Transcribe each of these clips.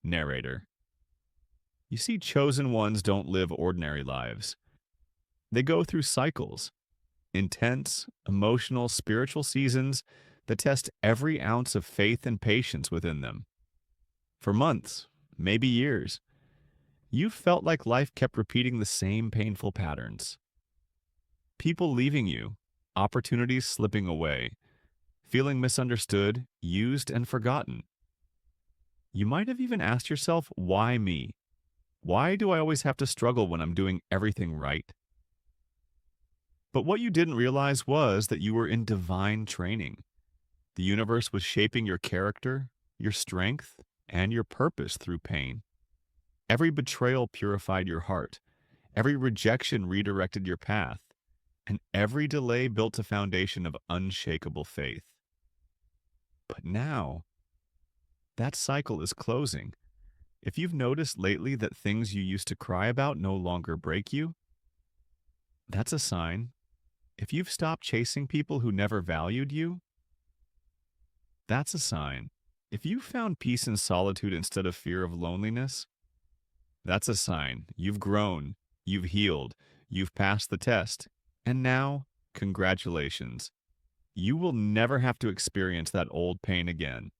Narrator. You see, chosen ones don't live ordinary lives. They go through cycles, intense, emotional, spiritual seasons that test every ounce of faith and patience within them. For months, maybe years, you felt like life kept repeating the same painful patterns. People leaving you, opportunities slipping away, feeling misunderstood, used, and forgotten. You might have even asked yourself, why me? Why do I always have to struggle when I'm doing everything right? But what you didn't realize was that you were in divine training. The universe was shaping your character, your strength, and your purpose through pain. Every betrayal purified your heart. Every rejection redirected your path. And every delay built a foundation of unshakable faith. But now, that cycle is closing. If you've noticed lately that things you used to cry about no longer break you, that's a sign. If you've stopped chasing people who never valued you, that's a sign. If you found peace in solitude instead of fear of loneliness, that's a sign. You've grown, you've healed, you've passed the test, and now, congratulations. You will never have to experience that old pain again.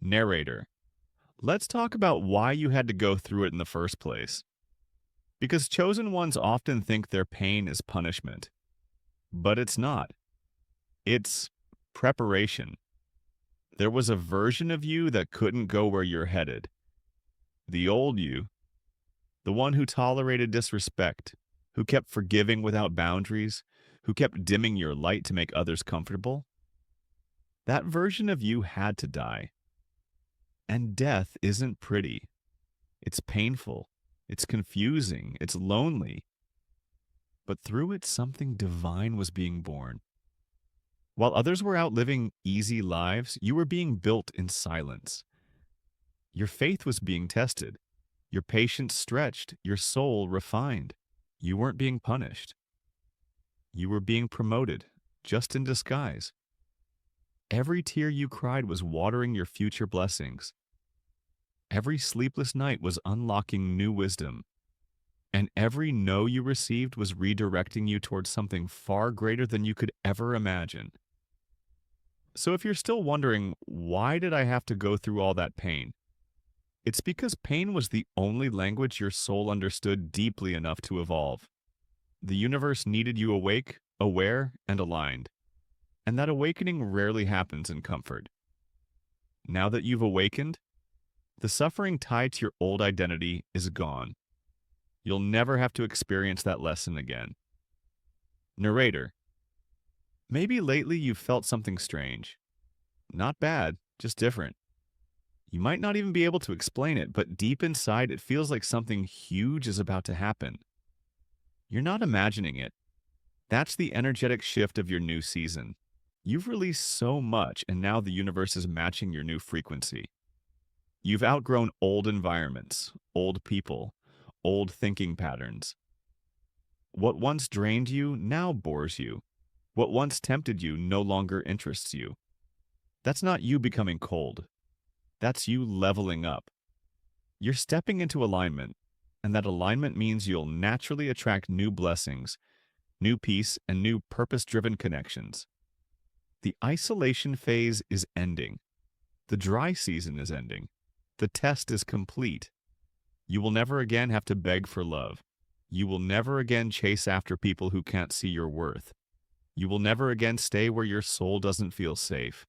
Narrator. Let's talk about why you had to go through it in the first place. Because chosen ones often think their pain is punishment. But it's not. It's preparation. There was a version of you that couldn't go where you're headed. The old you, the one who tolerated disrespect, who kept forgiving without boundaries, who kept dimming your light to make others comfortable, that version of you had to die. And death isn't pretty. It's painful. It's confusing. It's lonely. But through it, something divine was being born. While others were out living easy lives, you were being built in silence. Your faith was being tested, your patience stretched, your soul refined. You weren't being punished. You were being promoted, just in disguise. Every tear you cried was watering your future blessings. Every sleepless night was unlocking new wisdom. And every no you received was redirecting you towards something far greater than you could ever imagine. So if you're still wondering, why did I have to go through all that pain? It's because pain was the only language your soul understood deeply enough to evolve. The universe needed you awake, aware, and aligned. And that awakening rarely happens in comfort. Now that you've awakened, the suffering tied to your old identity is gone. You'll never have to experience that lesson again. Narrator. Maybe lately you've felt something strange. Not bad, just different. You might not even be able to explain it, but deep inside it feels like something huge is about to happen. You're not imagining it. That's the energetic shift of your new season. You've released so much, and now the universe is matching your new frequency. You've outgrown old environments, old people, old thinking patterns. What once drained you now bores you. What once tempted you no longer interests you. That's not you becoming cold. That's you leveling up. You're stepping into alignment, and that alignment means you'll naturally attract new blessings, new peace, and new purpose-driven connections. The isolation phase is ending. The dry season is ending. The test is complete. You will never again have to beg for love. You will never again chase after people who can't see your worth. You will never again stay where your soul doesn't feel safe.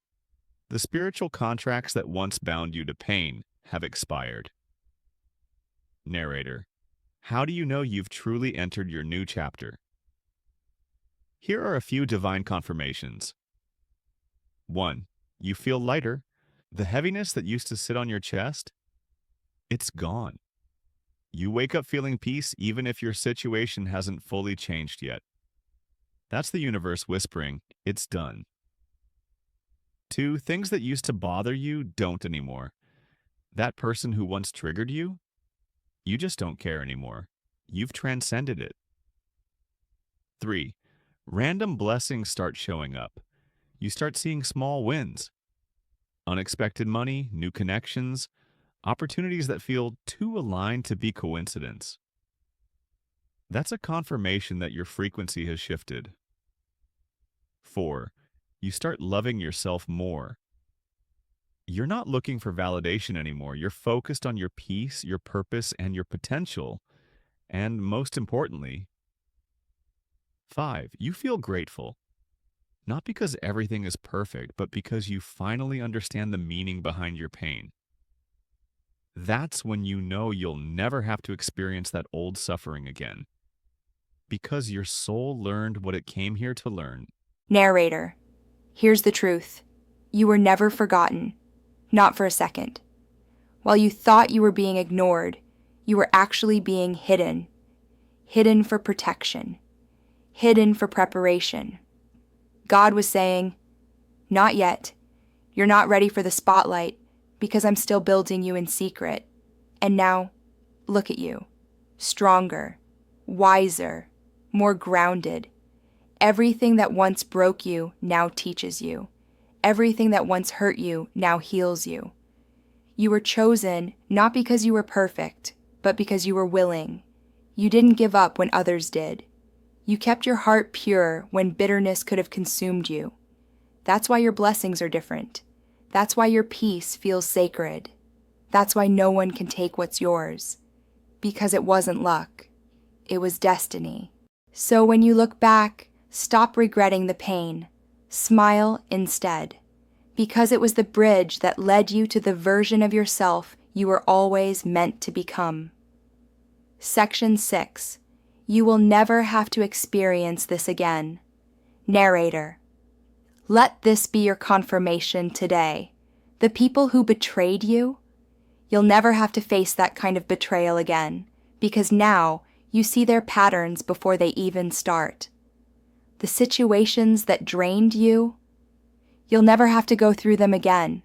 The spiritual contracts that once bound you to pain have expired. Narrator. How do you know you've truly entered your new chapter? Here are a few divine confirmations. 1. You feel lighter. The heaviness that used to sit on your chest, it's gone. You wake up feeling peace even if your situation hasn't fully changed yet. That's the universe whispering, it's done. 2. Things that used to bother you don't anymore. That person who once triggered you, you just don't care anymore. You've transcended it. 3. Random blessings start showing up. You start seeing small wins. Unexpected money, new connections, opportunities that feel too aligned to be coincidence. That's a confirmation that your frequency has shifted. 4. You start loving yourself more. You're not looking for validation anymore. You're focused on your peace, your purpose, and your potential. And most importantly, 5. You feel grateful. Not because everything is perfect, but because you finally understand the meaning behind your pain. That's when you know you'll never have to experience that old suffering again. Because your soul learned what it came here to learn. Narrator, here's the truth. You were never forgotten, not for a second. While you thought you were being ignored, you were actually being hidden. Hidden for protection. Hidden for preparation. God was saying, not yet. You're not ready for the spotlight because I'm still building you in secret. And now, look at you. Stronger, wiser, more grounded. Everything that once broke you now teaches you. Everything that once hurt you now heals you. You were chosen not because you were perfect, but because you were willing. You didn't give up when others did. You kept your heart pure when bitterness could have consumed you. That's why your blessings are different. That's why your peace feels sacred. That's why no one can take what's yours. Because it wasn't luck. It was destiny. So when you look back, stop regretting the pain. Smile instead. Because it was the bridge that led you to the version of yourself you were always meant to become. Section 6. You will never have to experience this again. Narrator. Let this be your confirmation today. The people who betrayed you, you'll never have to face that kind of betrayal again, because now you see their patterns before they even start. The situations that drained you, you'll never have to go through them again,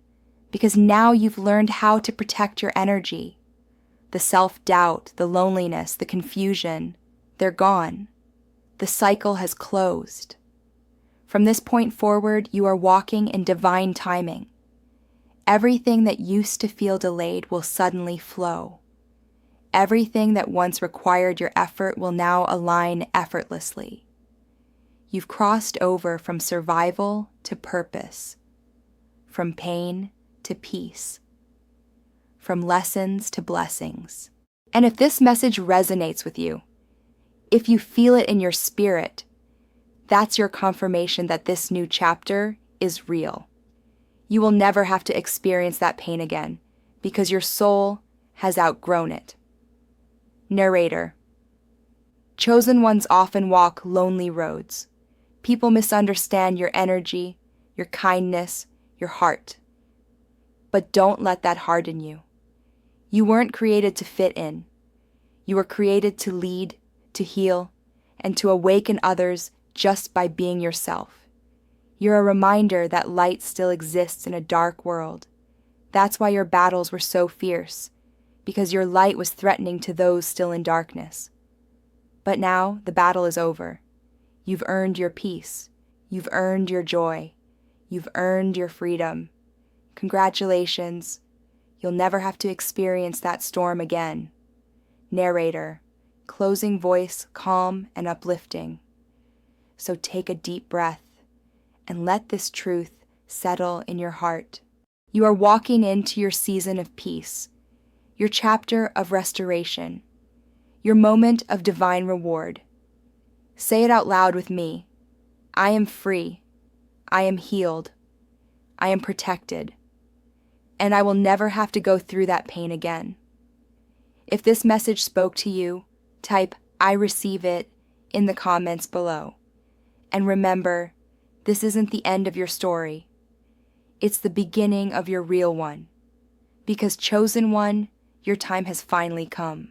because now you've learned how to protect your energy. The self-doubt, the loneliness, the confusion, they're gone. The cycle has closed. From this point forward, you are walking in divine timing. Everything that used to feel delayed will suddenly flow. Everything that once required your effort will now align effortlessly. You've crossed over from survival to purpose, from pain to peace, from lessons to blessings. And if this message resonates with you, if you feel it in your spirit, that's your confirmation that this new chapter is real. You will never have to experience that pain again because your soul has outgrown it. Narrator. Chosen ones often walk lonely roads. People misunderstand your energy, your kindness, your heart. But don't let that harden you. You weren't created to fit in. You were created to lead, to heal, and to awaken others just by being yourself. You're a reminder that light still exists in a dark world. That's why your battles were so fierce, because your light was threatening to those still in darkness. But now the battle is over. You've earned your peace. You've earned your joy. You've earned your freedom. Congratulations. You'll never have to experience that storm again. Narrator. Closing voice calm and uplifting. So take a deep breath and let this truth settle in your heart. You are walking into your season of peace, your chapter of restoration, your moment of divine reward. Say it out loud with me. I am free. I am healed. I am protected. And I will never have to go through that pain again. If this message spoke to you, type "I receive it" in the comments below. And remember, this isn't the end of your story. It's the beginning of your real one. Because chosen one, your time has finally come.